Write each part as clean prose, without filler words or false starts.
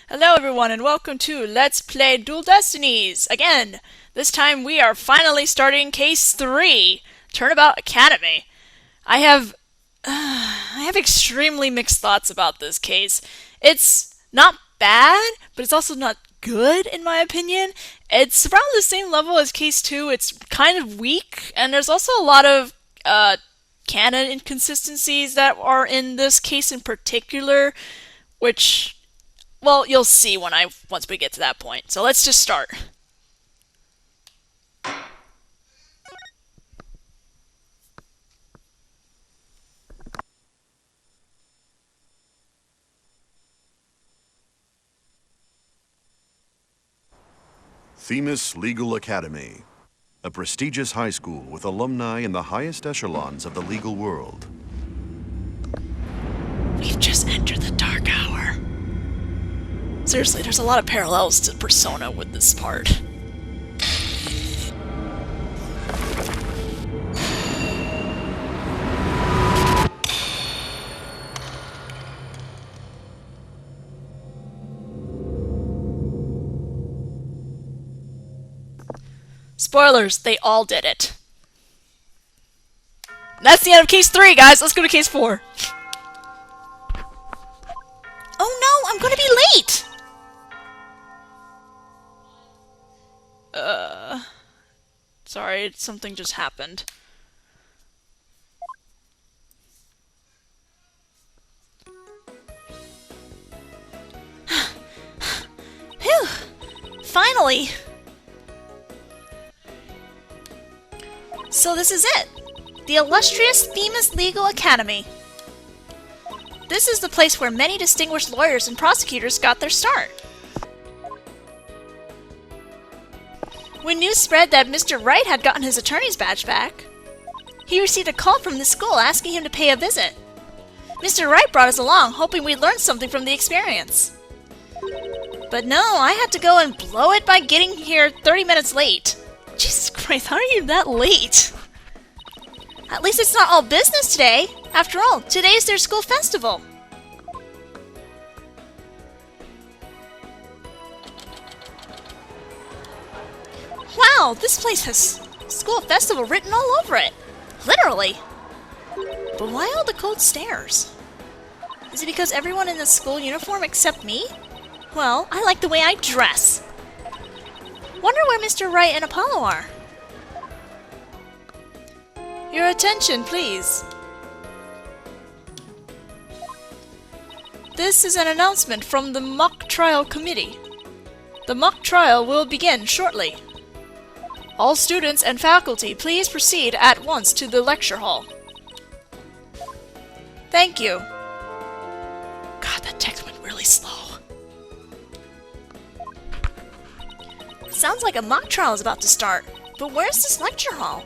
Hello everyone and welcome to Let's Play Dual Destinies! Again, this time we are finally starting Case 3, Turnabout Academy. I have extremely mixed thoughts about this case. It's not bad, but it's also not good in my opinion. It's around the same level as Case 2, it's kind of weak, and there's also a lot of canon inconsistencies that are in this case in particular, which... well, you'll see once we get to that point. So let's just start. Themis Legal Academy, a prestigious high school with alumni in the highest echelons of the legal world. We've just entered the dark hour. Seriously, there's a lot of parallels to Persona with this part. Spoilers, they all did it. That's the end of Case 3, guys! Let's go to Case 4. Oh no, I'm gonna be late! Sorry, something just happened. Phew! Finally! So this is it! The illustrious Themis Legal Academy. This is the place where many distinguished lawyers and prosecutors got their start. When news spread that Mr. Wright had gotten his attorney's badge back, he received a call from the school asking him to pay a visit. Mr. Wright brought us along, hoping we'd learn something from the experience. But no, I had to go and blow it by getting here 30 minutes late. Jesus Christ, how are you that late? At least it's not all business today. After all, today's their school festival. Wow, this place has school festival written all over it. Literally. But why all the cold stares? Is it because everyone in the school uniform except me? Well, I like the way I dress. Wonder where Mr. Wright and Apollo are. Your attention, please. This is an announcement from the mock trial committee. The mock trial will begin shortly. All students and faculty, please proceed at once to the lecture hall. Thank you. God, that text went really slow. Sounds like a mock trial is about to start, but where's this lecture hall?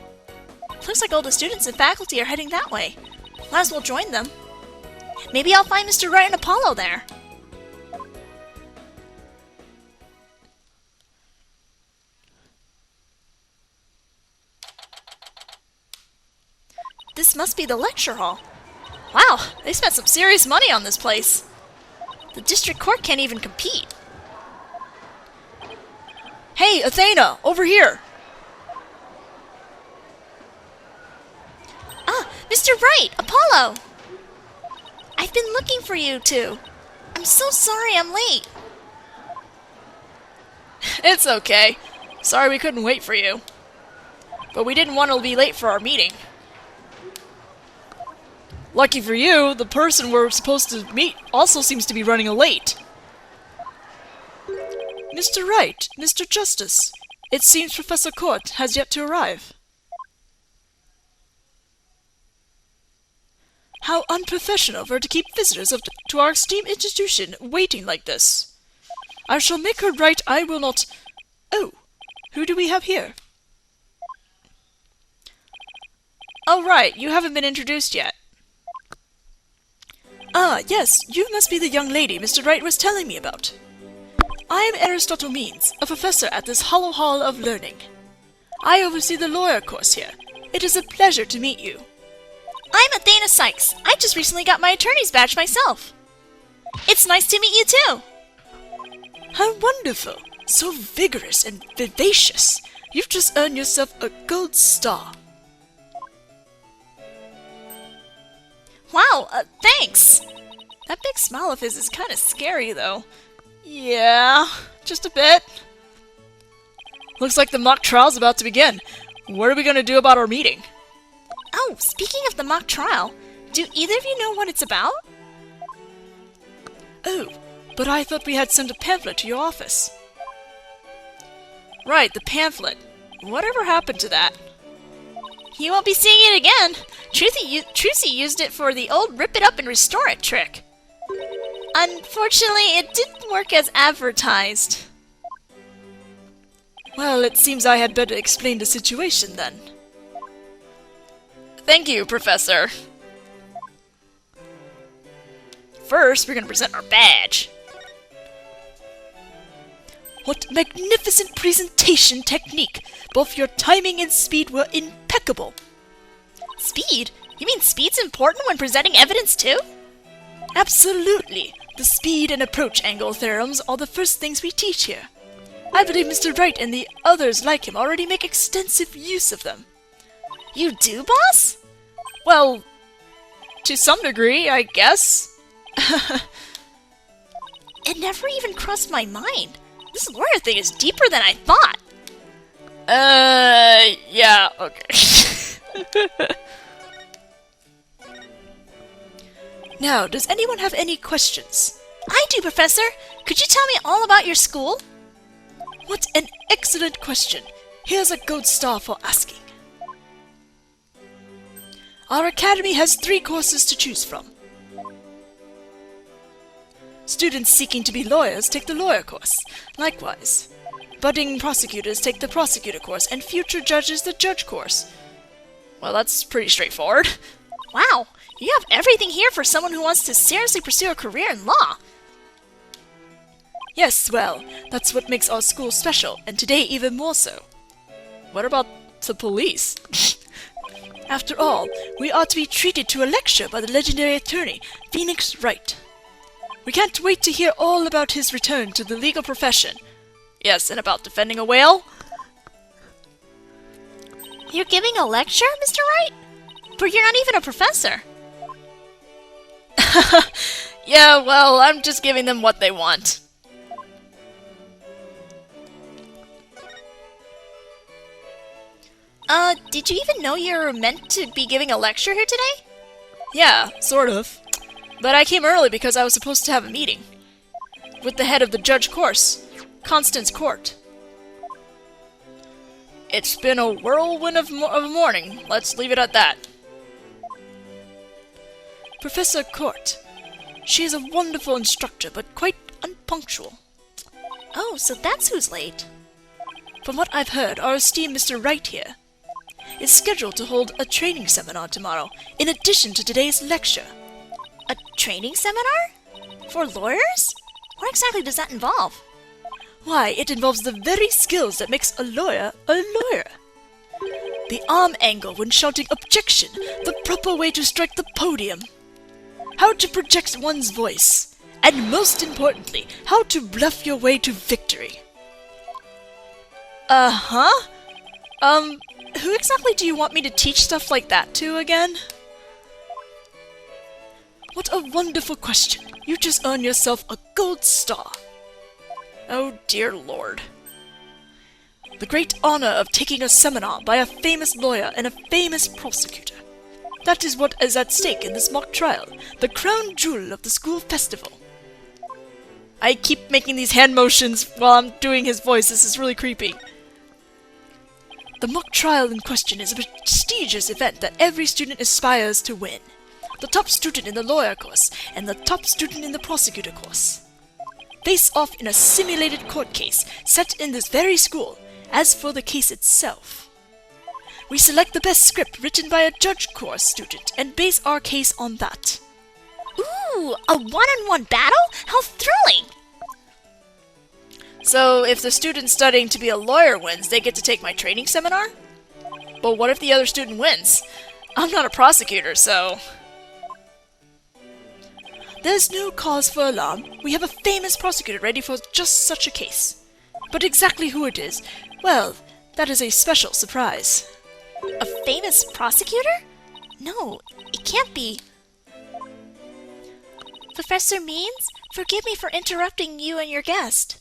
Looks like all the students and faculty are heading that way. Might as well join them. Maybe I'll find Mr. Wright and Apollo there. This must be the lecture hall. Wow, they spent some serious money on this place. The district court can't even compete. Hey, Athena, over here! Ah, Mr. Wright, Apollo! I've been looking for you two. I'm so sorry I'm late. It's okay. Sorry we couldn't wait for you. But we didn't want to be late for our meeting. Lucky for you, the person we're supposed to meet also seems to be running late. Mr. Wright, Mr. Justice, it seems Professor Court has yet to arrive. How unprofessional of her to keep visitors to our esteemed institution waiting like this. I shall make her right, I will not... Oh, who do we have here? Oh right, you haven't been introduced yet. Ah, yes, you must be the young lady Mr. Wright was telling me about. I am Aristotle Means, a professor at this Hollow Hall of Learning. I oversee the lawyer course here. It is a pleasure to meet you. I'm Athena Sykes. I just recently got my attorney's badge myself. It's nice to meet you too. How wonderful! So vigorous and vivacious! You've just earned yourself a gold star. Wow, thanks! That big smile of his is kinda scary, though. Yeah, just a bit. Looks like the mock trial's about to begin. What are we gonna do about our meeting? Oh, speaking of the mock trial, do either of you know what it's about? Oh, but I thought we had sent a pamphlet to your office. Right, the pamphlet. Whatever happened to that? You won't be seeing it again. Trucy used it for the old rip it up and restore it trick. Unfortunately, it didn't work as advertised. Well, it seems I had better explain the situation then. Thank you, Professor. First, we're going to present our badge. What magnificent presentation technique! Both your timing and speed were impeccable. Speed? You mean speed's important when presenting evidence too? Absolutely. The speed and approach angle theorems are the first things we teach here. I believe Mr. Wright and the others like him already make extensive use of them. You do, boss? Well, to some degree, I guess. It never even crossed my mind. This lawyer thing is deeper than I thought. Yeah, okay. Now, does anyone have any questions? I do, Professor. Could you tell me all about your school? What an excellent question. Here's a gold star for asking. Our academy has 3 courses to choose from. Students seeking to be lawyers take the lawyer course. Likewise, budding prosecutors take the prosecutor course, and future judges the judge course. Well, that's pretty straightforward. Wow, you have everything here for someone who wants to seriously pursue a career in law. Yes, well, that's what makes our school special, and today even more so. What about the police? After all, we are to be treated to a lecture by the legendary attorney, Phoenix Wright. We can't wait to hear all about his return to the legal profession. Yes, and about defending a whale. You're giving a lecture, Mr. Wright? But you're not even a professor. Yeah, well, I'm just giving them what they want. Did you even know you were meant to be giving a lecture here today? Yeah, sort of. But I came early because I was supposed to have a meeting with the head of the judge course, Constance Court. It's been a whirlwind of a morning. Let's leave it at that. Professor Court. She is a wonderful instructor, but quite unpunctual. Oh, so that's who's late. From what I've heard, our esteemed Mr. Wright here is scheduled to hold a training seminar tomorrow, in addition to today's lecture. A training seminar? For lawyers? What exactly does that involve? Why, it involves the very skills that makes a lawyer a lawyer. The arm angle when shouting objection, the proper way to strike the podium. How to project one's voice, and most importantly, how to bluff your way to victory. Uh-huh? Who exactly do you want me to teach stuff like that to again? What a wonderful question. You just earned yourself a gold star. Oh dear Lord. The great honor of taking a seminar by a famous lawyer and a famous prosecutor. That is what is at stake in this mock trial, the crown jewel of the school festival. I keep making these hand motions while I'm doing his voice. This is really creepy. The mock trial in question is a prestigious event that every student aspires to win. The top student in the lawyer course and the top student in the prosecutor course face off in a simulated court case set in this very school. As for the case itself, we select the best script written by a judge course student and base our case on that. Ooh, a one-on-one battle? How thrilling! So, if the student studying to be a lawyer wins, they get to take my training seminar? But what if the other student wins? I'm not a prosecutor, so... There's no cause for alarm. We have a famous prosecutor ready for just such a case. But exactly who it is, well, that is a special surprise. A famous prosecutor? No, it can't be. Professor Means, forgive me for interrupting you and your guest.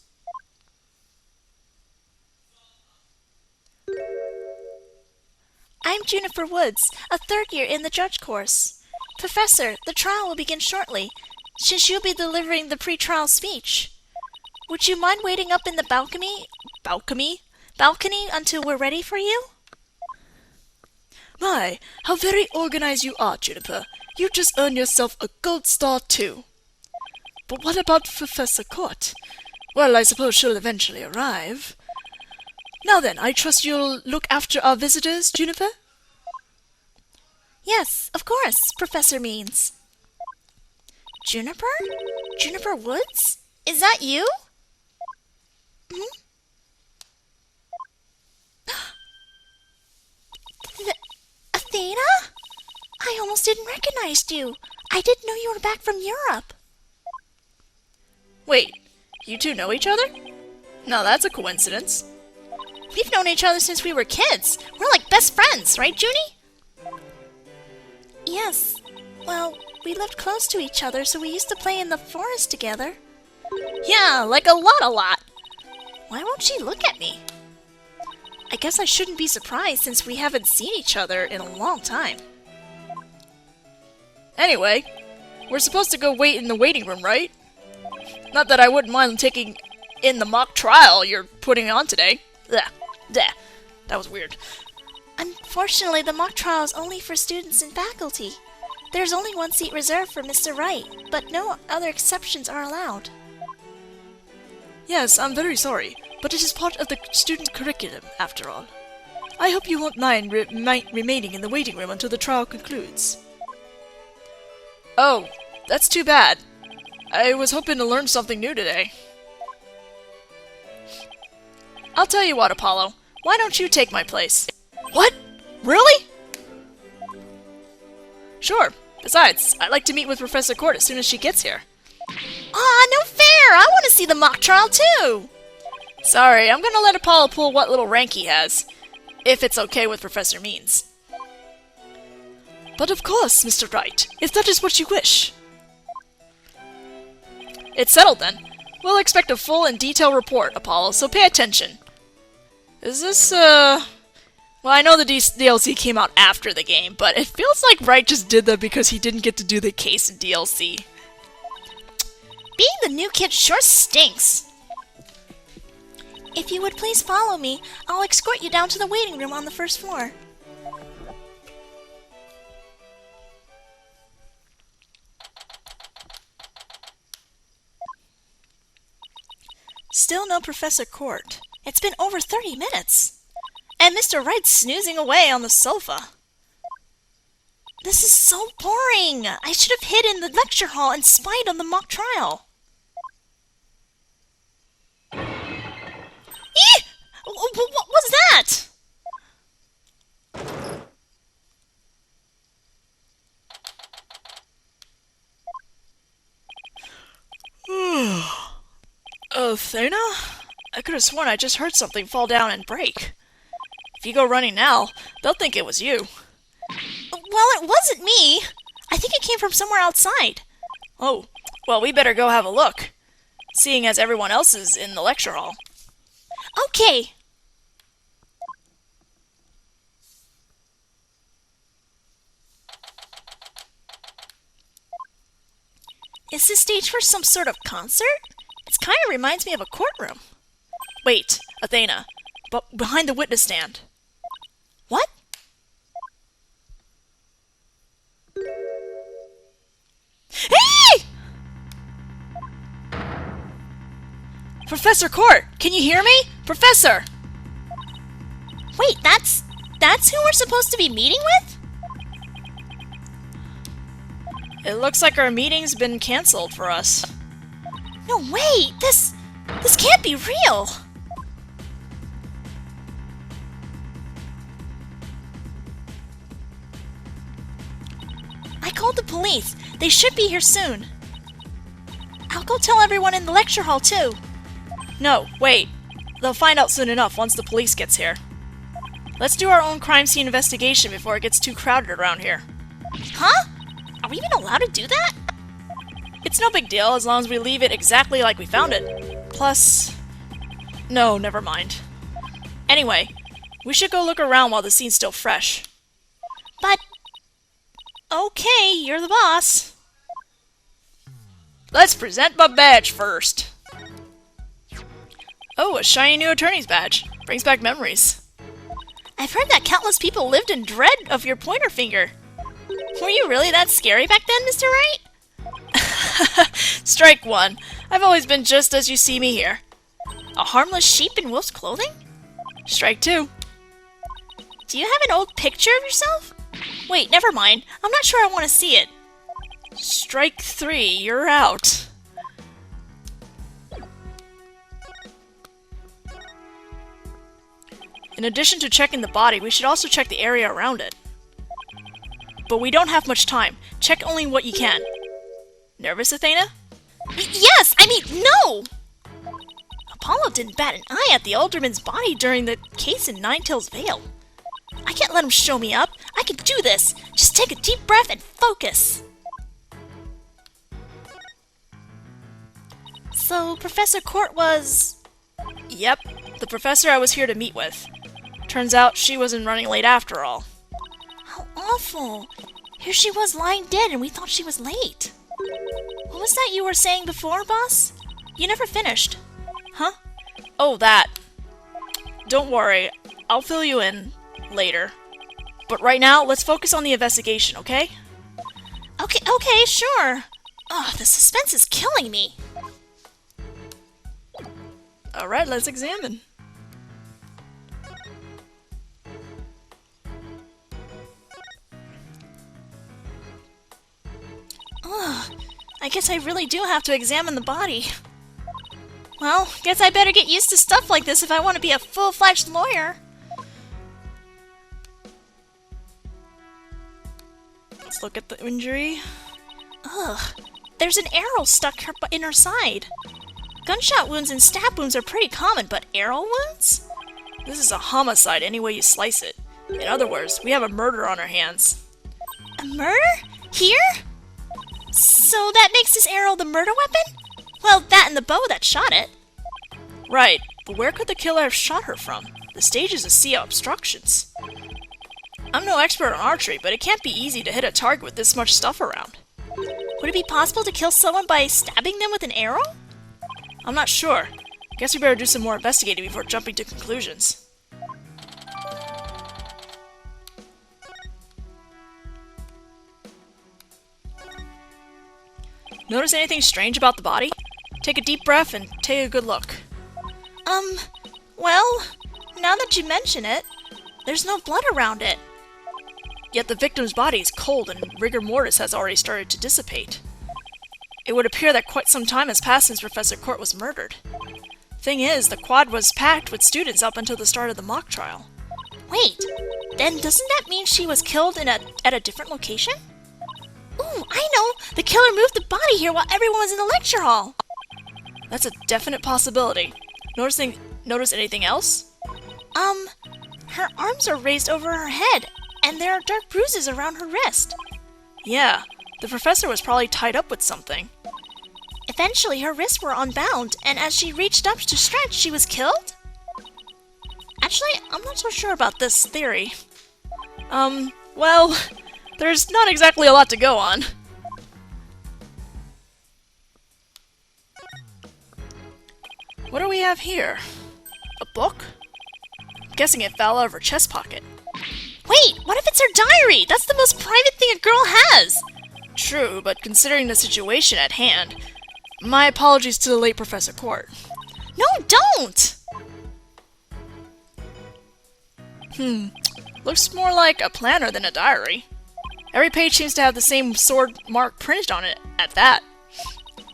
I'm Juniper Woods, a third year in the judge course. Professor, the trial will begin shortly, since you'll be delivering the pre-trial speech. Would you mind waiting up in the balcony until we're ready for you? My, how very organized you are, Juniper. You just earned yourself a gold star, too. But what about Professor Court? Well, I suppose she'll eventually arrive. Now then, I trust you'll look after our visitors, Juniper? Yes, of course, Professor Means. Juniper? Juniper Woods? Is that you? Athena? I almost didn't recognize you. I didn't know you were back from Europe. Wait, you two know each other? Now that's a coincidence. We've known each other since we were kids. We're like best friends, right, Junie? Yes. Well, we lived close to each other, so we used to play in the forest together. Yeah, like a lot. Why won't she look at me? I guess I shouldn't be surprised since we haven't seen each other in a long time. Anyway, we're supposed to go wait in the waiting room, right? Not that I wouldn't mind taking in the mock trial you're putting on today. That was weird. Unfortunately, the mock trial is only for students and faculty. There's only one seat reserved for Mr. Wright, but no other exceptions are allowed. Yes, I'm very sorry, but it is part of the student curriculum, after all. I hope you won't mind remaining in the waiting room until the trial concludes. Oh, that's too bad. I was hoping to learn something new today. I'll tell you what, Apollo. Why don't you take my place? What? Really? Sure. Besides, I'd like to meet with Professor Court as soon as she gets here. Aw, no fair! I want to see the mock trial, too! Sorry, I'm gonna let Apollo pull what little rank he has. If it's okay with Professor Means. But of course, Mr. Wright, if that is what you wish. It's settled then. We'll expect a full and detailed report, Apollo, so pay attention. Is this, Well, I know the DLC came out after the game, but it feels like Wright just did that because he didn't get to do the case in DLC. Being the new kid sure stinks. If you would please follow me, I'll escort you down to the waiting room on the first floor. Still no Professor Court. It's been over 30 minutes. And Mr. Wright's snoozing away on the sofa. This is so boring! I should have hid in the lecture hall and spied on the mock trial. Eeh! What was that? Athena? I could have sworn I just heard something fall down and break. If you go running now, they'll think it was you. Well, it wasn't me. I think it came from somewhere outside. Oh, well, we better go have a look, seeing as everyone else is in the lecture hall. Okay. Is this stage for some sort of concert? It kind of reminds me of a courtroom. Wait, Athena, but behind the witness stand. What? Hey! Professor Court, can you hear me? Professor! Wait, that's who we're supposed to be meeting with? It looks like our meeting's been cancelled for us. No, wait! This can't be real! I called the police. They should be here soon. I'll go tell everyone in the lecture hall, too. No, wait. They'll find out soon enough once the police gets here. Let's do our own crime scene investigation before it gets too crowded around here. Huh? Are we even allowed to do that? It's no big deal as long as we leave it exactly like we found it. Plus... No, never mind. Anyway, we should go look around while the scene's still fresh. But... Okay, you're the boss. Let's present my badge first. Oh, a shiny new attorney's badge. Brings back memories. I've heard that countless people lived in dread of your pointer finger. Were you really that scary back then, Mr. Wright? Strike one. I've always been just as you see me here. A harmless sheep in wolf's clothing? Strike two. Do you have an old picture of yourself? Wait, never mind. I'm not sure I want to see it. Strike three. You're out. In addition to checking the body, we should also check the area around it. But we don't have much time. Check only what you can. Nervous, Athena? Yes! I mean, no! Apollo didn't bat an eye at the alderman's body during the case in Ninetail's Vale. I can't let him show me up. I can do this. Just take a deep breath and focus. So, Professor Court was... Yep, the professor I was here to meet with. Turns out she wasn't running late after all. How awful. Here she was lying dead and we thought she was late. What was that you were saying before, boss? You never finished. Huh? Oh, that. Don't worry, I'll fill you in later. But right now, let's focus on the investigation, okay? Okay, sure. Oh, the suspense is killing me. Alright, let's examine. Ugh, I guess I really do have to examine the body. Well, guess I better get used to stuff like this if I want to be a full-fledged lawyer. Let's look at the injury. Ugh, there's an arrow stuck in her side. Gunshot wounds and stab wounds are pretty common, but arrow wounds? This is a homicide any way you slice it. In other words, we have a murder on our hands. A murder? Here? So that makes this arrow the murder weapon? Well, that and the bow that shot it. Right, but where could the killer have shot her from? The stage is a sea of obstructions. I'm no expert on archery, but it can't be easy to hit a target with this much stuff around. Would it be possible to kill someone by stabbing them with an arrow? I'm not sure. Guess we better do some more investigating before jumping to conclusions. Notice anything strange about the body? Take a deep breath and take a good look. Well, now that you mention it, there's no blood around it. Yet the victim's body is cold and rigor mortis has already started to dissipate. It would appear that quite some time has passed since Professor Court was murdered. Thing is, the quad was packed with students up until the start of the mock trial. Wait, then doesn't that mean she was killed at a different location? Ooh, I know! The killer moved the body here while everyone was in the lecture hall! That's a definite possibility. Notice anything else? Her arms are raised over her head, and there are dark bruises around her wrist. Yeah, the professor was probably tied up with something. Eventually, her wrists were unbound, and as she reached up to stretch, she was killed? Actually, I'm not so sure about this theory. Well, there's not exactly a lot to go on. What do we have here? A book? I'm guessing it fell out of her chest pocket. Wait, what if it's her diary? That's the most private thing a girl has! True, but considering the situation at hand, my apologies to the late Professor Court. No, don't! Looks more like a planner than a diary. Every page seems to have the same sword mark printed on it, at that.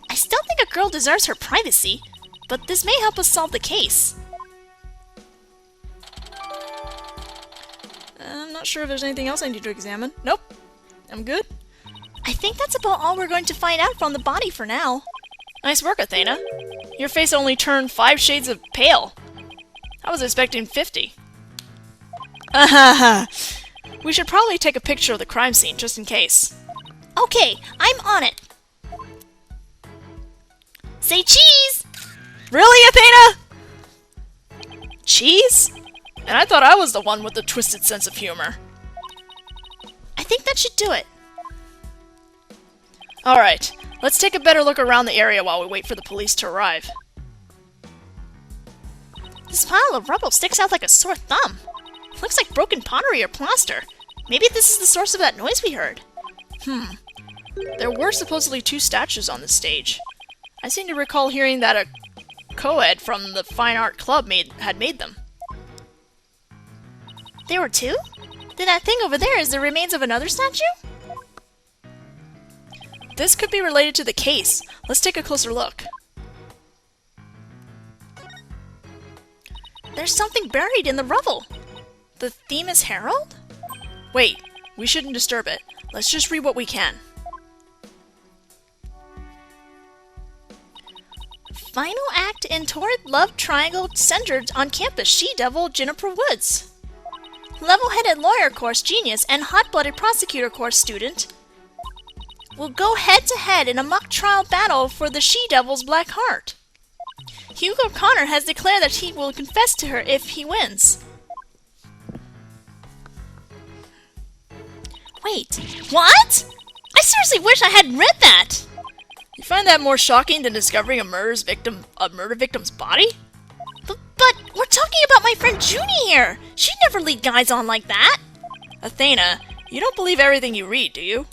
I still think a girl deserves her privacy, but this may help us solve the case. I'm not sure if there's anything else I need to examine. Nope. I'm good. I think that's about all we're going to find out from the body for now. Nice work, Athena. Your face only turned 5 shades of pale. I was expecting 50. We should probably take a picture of the crime scene, just in case. Okay, I'm on it. Say cheese! Really, Athena? Cheese? And I thought I was the one with the twisted sense of humor. I think that should do it. Alright, let's take a better look around the area while we wait for the police to arrive. This pile of rubble sticks out like a sore thumb. Looks like broken pottery or plaster. Maybe this is the source of that noise we heard. There were supposedly 2 statues on this stage. I seem to recall hearing that a co-ed from the Fine Art Club had made them. There were 2? Then that thing over there is the remains of another statue? This could be related to the case. Let's take a closer look. There's something buried in the rubble. The Themis Herald? Wait, we shouldn't disturb it. Let's just read what we can. Final act in torrid love triangle centered on campus she-devil Juniper Woods. Level-headed lawyer course genius and hot-blooded prosecutor course student will go head-to-head in a mock trial battle for the she-devil's black heart. Hugo Connor has declared that he will confess to her if he wins. Wait, what? I seriously wish I had read that! You find that more shocking than discovering a murder victim's body? But we're talking about my friend Junie here! She'd never lead guys on like that! Athena, you don't believe everything you read, do you?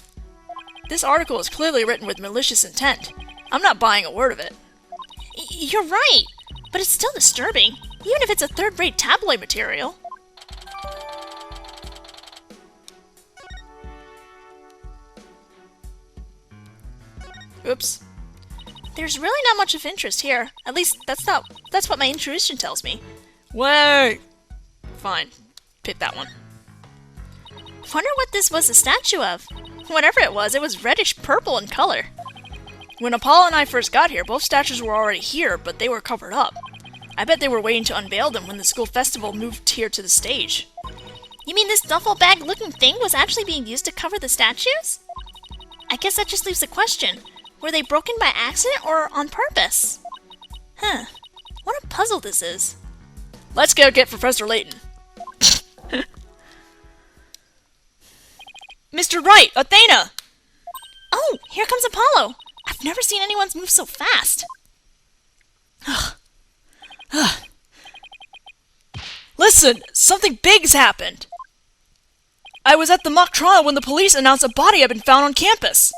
This article is clearly written with malicious intent. I'm not buying a word of it. You're right, but it's still disturbing, even if it's a third-rate tabloid material. Oops. There's really not much of interest here. At least that's what my intuition tells me. Wait! Fine. Pick that one. Wonder what this was a statue of. Whatever it was reddish purple in color. When Apollo and I first got here, both statues were already here, but they were covered up. I bet they were waiting to unveil them when the school festival moved here to the stage. You mean this duffel bag looking thing was actually being used to cover the statues? I guess that just leaves the question. Were they broken by accident or on purpose? Huh. What a puzzle this is. Let's go get Professor Layton. Mr. Wright! Athena! Oh, here comes Apollo! I've never seen anyone move so fast. Listen! Something big's happened! I was at the mock trial when the police announced a body had been found on campus.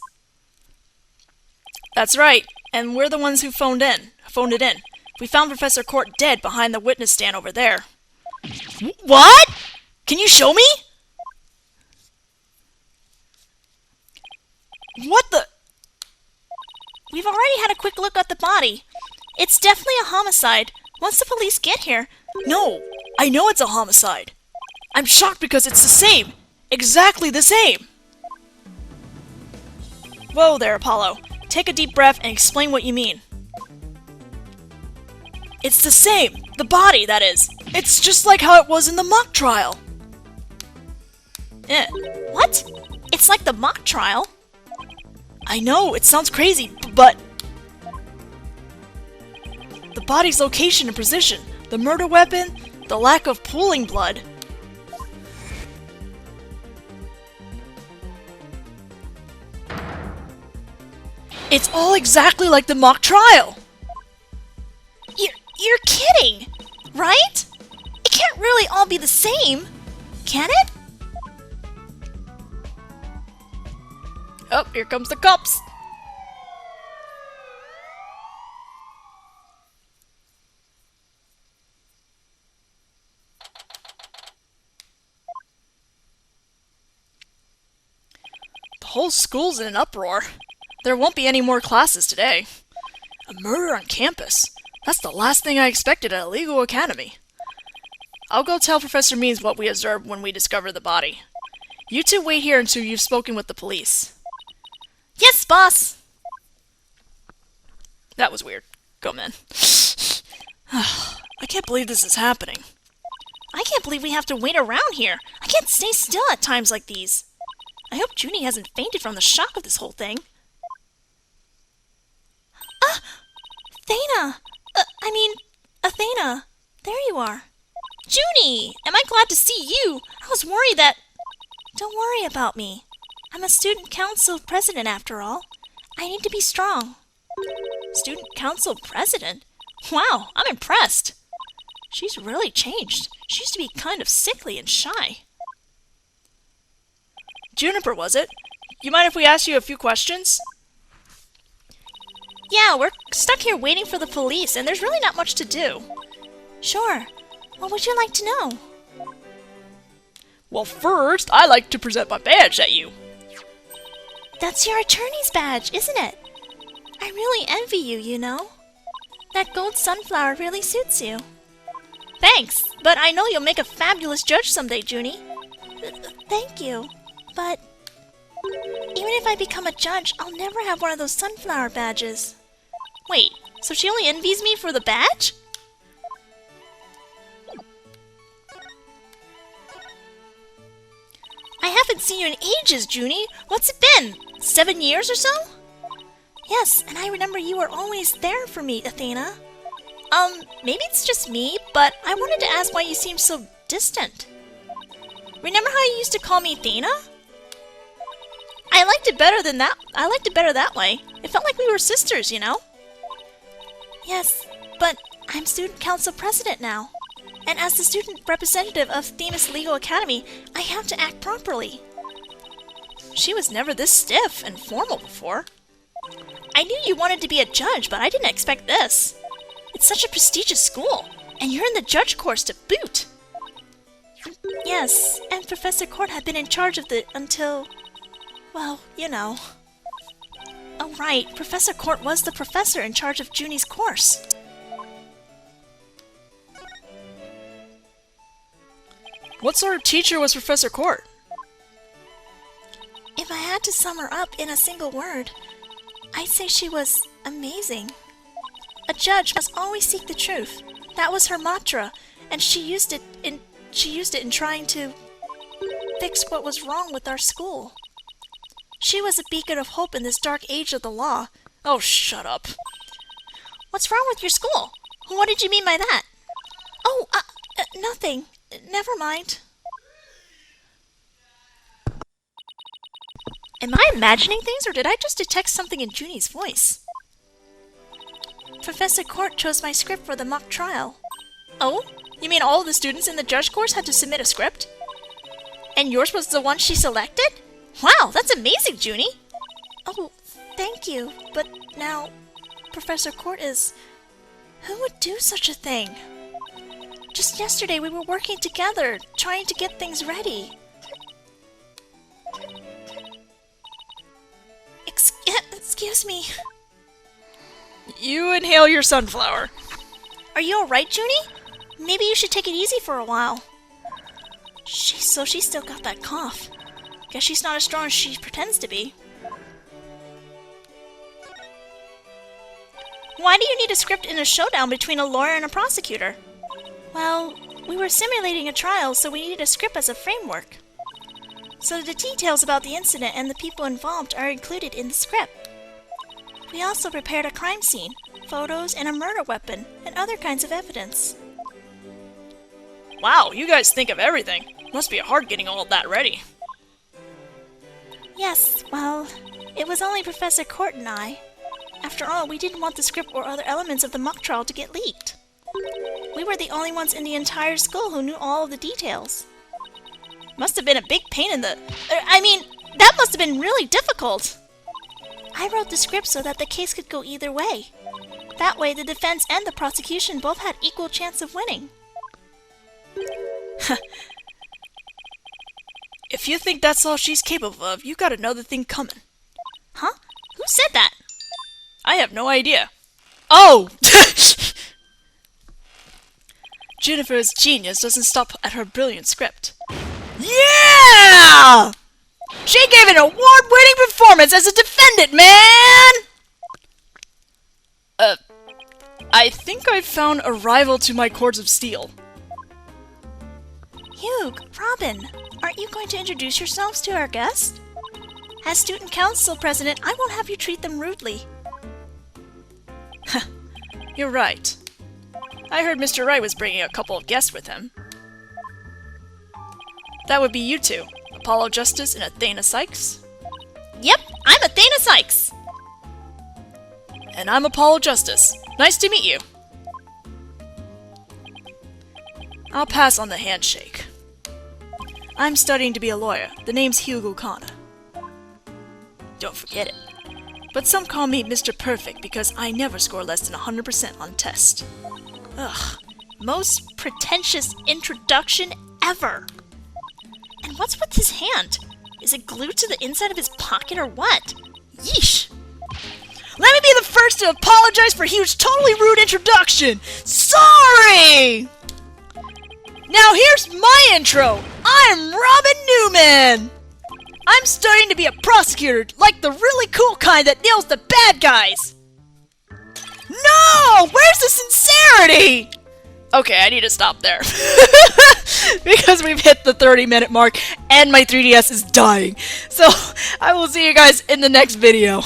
That's right, and we're the ones who phoned it in. We found Professor Court dead behind the witness stand over there. What? Can you show me? What the? We've already had a quick look at the body. It's definitely a homicide. Once the police get here... No, I know it's a homicide. I'm shocked because it's the same. Exactly the same. Whoa there, Apollo. Take a deep breath and explain what you mean. It's the same. The body, that is. It's just like how it was in the mock trial. What? It's like the mock trial? I know, it sounds crazy, but... The body's location and position, the murder weapon, the lack of pooling blood. It's all exactly like the mock trial! You're kidding, right? It can't really all be the same, can it? Oh, here comes the cops! The whole school's in an uproar. There won't be any more classes today. A murder on campus. That's the last thing I expected at a legal academy. I'll go tell Professor Means what we observed when we discovered the body. You two wait here until you've spoken with the police. Yes, boss! That was weird. Go, man. I can't believe this is happening. I can't believe we have to wait around here. I can't stay still at times like these. I hope Junie hasn't fainted from the shock of this whole thing. Ah! Athena! Athena! There you are. Junie! Am I glad to see you? I was worried that... Don't worry about me. I'm a student council president after all. I need to be strong. Student council president? Wow, I'm impressed. She's really changed. She used to be kind of sickly and shy. Juniper, was it? You mind if we ask you a few questions? Yeah, we're stuck here waiting for the police, and there's really not much to do. Sure. What would you like to know? Well, first, I like to present my badge at you. That's your attorney's badge, isn't it? I really envy you, you know. That gold sunflower really suits you. Thanks, but I know you'll make a fabulous judge someday, Junie. Thank you, but even if I become a judge, I'll never have one of those sunflower badges. Wait, so she only envies me for the badge? I haven't seen you in ages, Junie. What's it been? 7 years or so? Yes, and I remember you were always there for me, Athena. Maybe it's just me, but I wanted to ask why you seem so distant. Remember how you used to call me Athena? I liked it better that way. It felt like we were sisters, you know? Yes, but I'm student council president now. And as the student representative of Themis Legal Academy, I have to act properly. She was never this stiff and formal before. I knew you wanted to be a judge, but I didn't expect this. It's such a prestigious school, and you're in the judge course to boot. Yes, and Professor Court had been in charge of until... well, you know. Oh right, Professor Court was the professor in charge of Junie's course. What sort of teacher was Professor Court? If I had to sum her up in a single word, I'd say she was amazing. A judge must always seek the truth. That was her mantra, and she used it in trying to fix what was wrong with our school. She was a beacon of hope in this dark age of the law. Oh, shut up. What's wrong with your school? What did you mean by that? Oh, nothing. Never mind. Am I imagining things, or did I just detect something in Junie's voice? Professor Court chose my script for the mock trial. Oh? You mean all of the students in the judge course had to submit a script? And yours was the one she selected? Wow, that's amazing, Junie! Oh, thank you, but now, Professor Court is... Who would do such a thing? Just yesterday we were working together, trying to get things ready. Excuse me. You inhale your sunflower. Are you alright, Junie? Maybe you should take it easy for a while. She's still got that cough. Guess she's not as strong as she pretends to be. Why do you need a script in a showdown between a lawyer and a prosecutor? Well, we were simulating a trial, so we needed a script as a framework. So the details about the incident and the people involved are included in the script. We also prepared a crime scene, photos, and a murder weapon, and other kinds of evidence. Wow, you guys think of everything. Must be hard getting all of that ready. Yes, well, it was only Professor Court and I. After all, we didn't want the script or other elements of the mock trial to get leaked. We were the only ones in the entire school who knew all of the details. Must have been a big pain in the... that must have been really difficult. I wrote the script so that the case could go either way. That way, the defense and the prosecution both had equal chance of winning. If you think that's all she's capable of, you got another thing coming. Huh? Who said that? I have no idea. Oh! Juniper's genius doesn't stop at her brilliant script. Yeah! She gave an award-winning performance as a defendant, man! I think I've found a rival to my cords of steel. Hugh, Robin, aren't you going to introduce yourselves to our guest? As student council president, I won't have you treat them rudely. You're right. I heard Mr. Wright was bringing a couple of guests with him. That would be you two, Apollo Justice and Athena Sykes. Yep, I'm Athena Sykes! And I'm Apollo Justice. Nice to meet you. I'll pass on the handshake. I'm studying to be a lawyer. The name's Hugo Connor. Don't forget it. But some call me Mr. Perfect because I never score less than 100% on tests. Ugh, most pretentious introduction ever! And what's with his hand? Is it glued to the inside of his pocket or what? Yeesh! Let me be the first to apologize for Hugh's totally rude introduction! Sorry! Now here's my intro! I'm Robin Newman! I'm studying to be a prosecutor, like the really cool kind that nails the bad guys! No! Where's the sincerity? Okay, I need to stop there. Because we've hit the 30-minute mark, and my 3DS is dying. So, I will see you guys in the next video.